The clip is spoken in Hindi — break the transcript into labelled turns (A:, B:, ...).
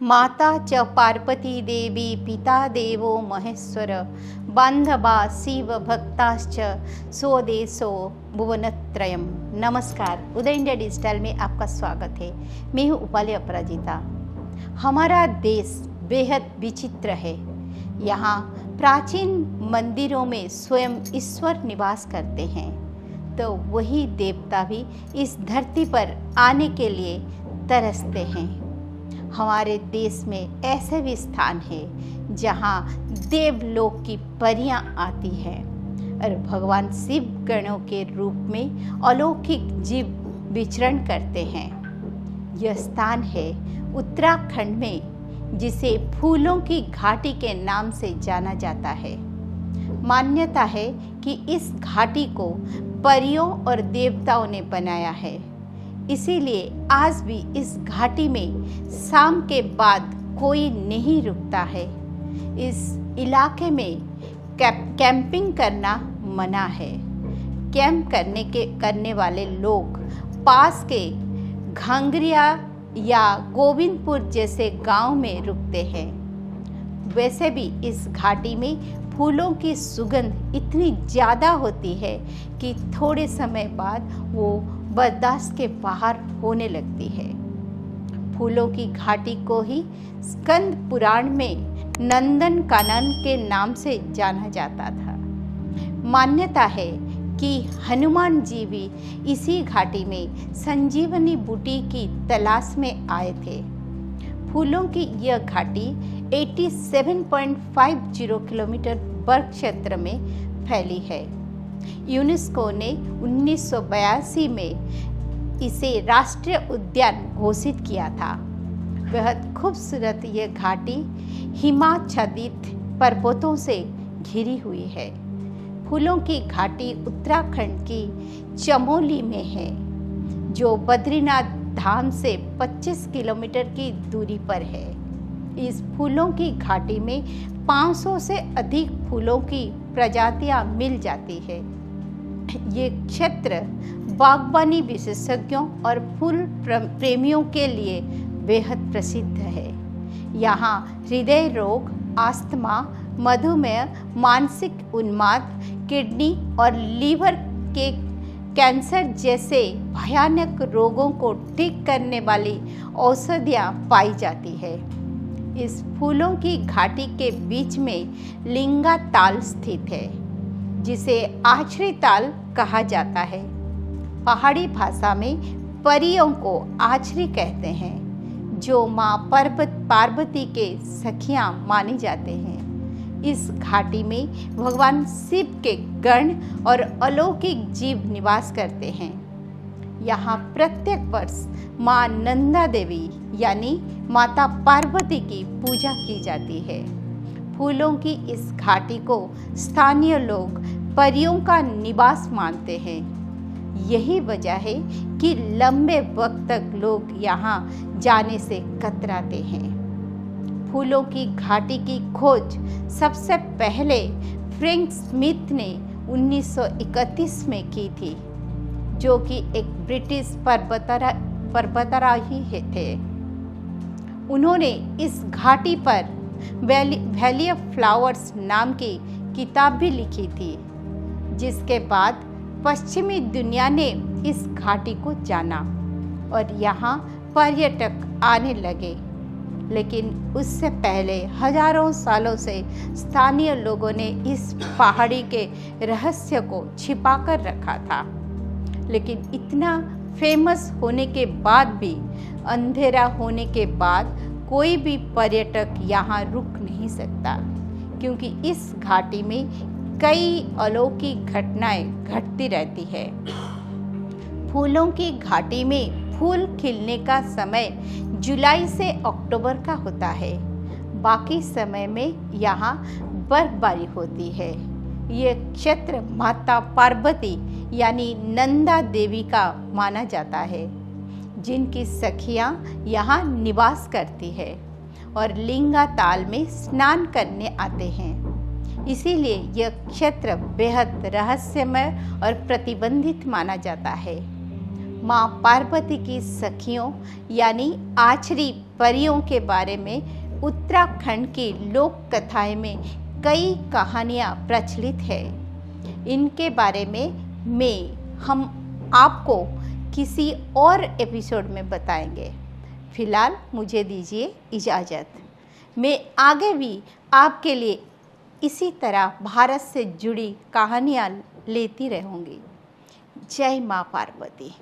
A: माता च पार्वती देवी पिता देवो महेश्वर बांधवा शिव भक्ताश्च स्वदेशो भुवनत्रयम। नमस्कार, उदय इंडिया डिजिटल में आपका स्वागत है। मैं हूँ उपाली अपराजिता। हमारा देश बेहद विचित्र है। यहाँ प्राचीन मंदिरों में स्वयं ईश्वर निवास करते हैं, तो वही देवता भी इस धरती पर आने के लिए तरसते हैं। हमारे देश में ऐसे भी स्थान हैं जहाँ देवलोक की परियां आती हैं और भगवान शिव गणों के रूप में अलौकिक जीव विचरण करते हैं। यह स्थान है उत्तराखंड में, जिसे फूलों की घाटी के नाम से जाना जाता है। मान्यता है कि इस घाटी को परियों और देवताओं ने बनाया है, इसीलिए आज भी इस घाटी में शाम के बाद कोई नहीं रुकता है। इस इलाके में कैंपिंग करना मना है। कैंप करने वाले लोग पास के घांगरिया या गोविंदपुर जैसे गांव में रुकते हैं। वैसे भी इस घाटी में फूलों की सुगंध इतनी ज़्यादा होती है कि थोड़े समय बाद वो बर्दाश्त के बाहर होने लगती है। फूलों की घाटी को ही स्कंद पुराण में नंदन कानन के नाम से जाना जाता था। मान्यता है कि हनुमान जी भी इसी घाटी में संजीवनी बूटी की तलाश में आए थे। फूलों की यह घाटी 87.50 किलोमीटर वर्ग क्षेत्र में फैली है। यूनेस्को ने 1982 में इसे राष्ट्रीय उद्यान घोषित किया था। बेहद खूबसूरत यह घाटी हिमाच्छादित पर्वतों से घिरी हुई है। फूलों की घाटी उत्तराखंड की चमोली में है, जो बद्रीनाथ धाम से 25 किलोमीटर की दूरी पर है। इस फूलों की घाटी में 500 से अधिक फूलों की प्रजातियां मिल जाती है। ये क्षेत्र बागवानी विशेषज्ञों और फूल प्रेमियों के लिए बेहद प्रसिद्ध है। यहाँ हृदय रोग, अस्थमा, मधुमेह, मानसिक उन्माद, किडनी और लीवर के कैंसर जैसे भयानक रोगों को ठीक करने वाली औषधियाँ पाई जाती है। इस फूलों की घाटी के बीच में लिंगा ताल स्थित है, जिसे आछड़ी ताल कहा जाता है। पहाड़ी भाषा में परियों को आछड़ी कहते हैं, जो माँ पार्वती के सखियाँ माने जाते हैं। इस घाटी में भगवान शिव के गण और अलौकिक जीव निवास करते हैं। यहाँ प्रत्येक वर्ष माँ नंदा देवी यानी माता पार्वती की पूजा की जाती है। फूलों की इस घाटी को स्थानीय लोग परियों का निवास मानते हैं। यही वजह है कि लंबे वक्त तक लोग यहाँ जाने से कतराते हैं। फूलों की घाटी की खोज सबसे पहले फ्रैंक स्मिथ ने 1931 में की थी, जो कि एक ब्रिटिश पर्वतारोही थे। उन्होंने इस घाटी पर वैली ऑफ फ्लावर्स नाम की किताब भी लिखी थी, जिसके बाद पश्चिमी दुनिया ने इस घाटी को जाना और यहाँ पर्यटक आने लगे। लेकिन उससे पहले हजारों सालों से स्थानीय लोगों ने इस पहाड़ी के रहस्य को छिपाकर रखा था। लेकिन इतना फेमस होने के बाद भी, अंधेरा होने के बाद कोई भी पर्यटक यहाँ रुक नहीं सकता, क्योंकि इस घाटी में कई अलौकिक घटनाएं घटती रहती है। फूलों की घाटी में फूल खिलने का समय जुलाई से अक्टूबर का होता है। बाकी समय में यहाँ बर्फबारी होती है। ये क्षेत्र माता पार्वती यानी नंदा देवी का माना जाता है, जिनकी सखियाँ यहाँ निवास करती है और लिंगा ताल में स्नान करने आते हैं। इसीलिए यह क्षेत्र बेहद रहस्यमय और प्रतिबंधित माना जाता है। माँ पार्वती की सखियों यानी आचरी परियों के बारे में उत्तराखंड की लोक कथाएं में कई कहानियाँ प्रचलित है। इनके बारे में हम आपको किसी और एपिसोड में बताएंगे। फिलहाल मुझे दीजिए इजाज़त। मैं आगे भी आपके लिए इसी तरह भारत से जुड़ी कहानियाँ लेती रहूँगी। जय माँ पार्वती।